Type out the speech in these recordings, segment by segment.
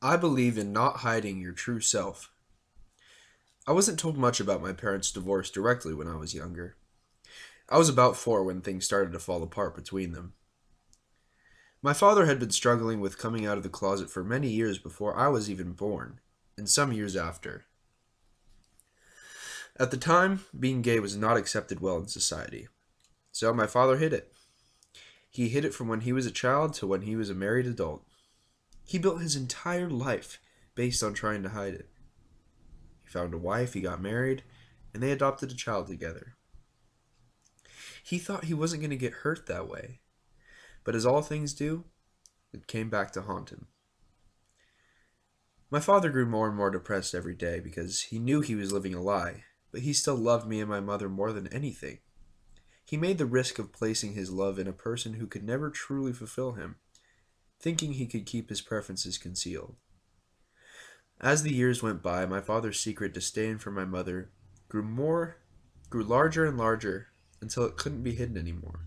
I believe in not hiding your true self. I wasn't told much about my parents' divorce directly when I was younger. I was about 4 when things started to fall apart between them. My father had been struggling with coming out of the closet for many years before I was even born, and some years after. At the time, being gay was not accepted well in society, so my father hid it. He hid it from when he was a child to when he was a married adult. He built his entire life based on trying to hide it. He found a wife, he got married, and they adopted a child together. He thought he wasn't going to get hurt that way, but as all things do, it came back to haunt him. My father grew more and more depressed every day because he knew he was living a lie, but he still loved me and my mother more than anything. He made the risk of placing his love in a person who could never truly fulfill him, thinking he could keep his preferences concealed. As the years went by, my father's secret disdain for my mother grew larger and larger until it couldn't be hidden anymore.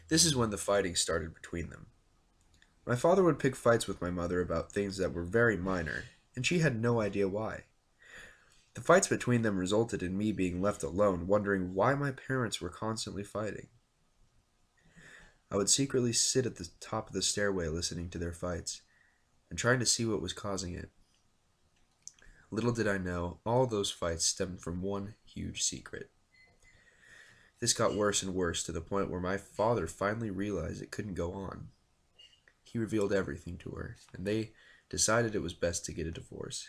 This is when the fighting started between them. My father would pick fights with my mother about things that were very minor, and she had no idea why. The fights between them resulted in me being left alone, wondering why my parents were constantly fighting. I would secretly sit at the top of the stairway listening to their fights and trying to see what was causing it. Little did I know, all those fights stemmed from one huge secret. This got worse and worse to the point where my father finally realized it couldn't go on. He revealed everything to her, and they decided it was best to get a divorce.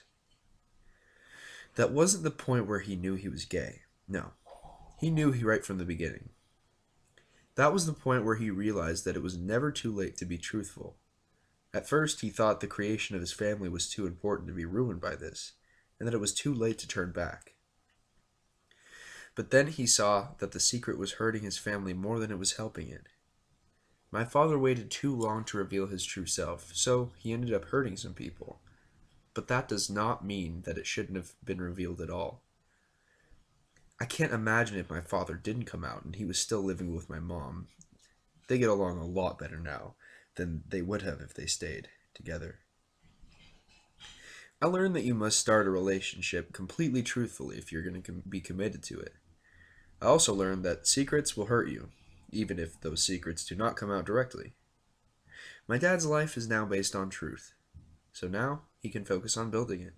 That wasn't the point where he knew he was gay. No, he knew he right from the beginning. That was the point where he realized that it was never too late to be truthful. At first, he thought the creation of his family was too important to be ruined by this, and that it was too late to turn back. But then he saw that the secret was hurting his family more than it was helping it. My father waited too long to reveal his true self, so he ended up hurting some people. But that does not mean that it shouldn't have been revealed at all. I can't imagine if my father didn't come out and he was still living with my mom. They get along a lot better now than they would have if they stayed together. I learned that you must start a relationship completely truthfully if you're going to be committed to it. I also learned that secrets will hurt you, even if those secrets do not come out directly. My dad's life is now based on truth, so now he can focus on building it.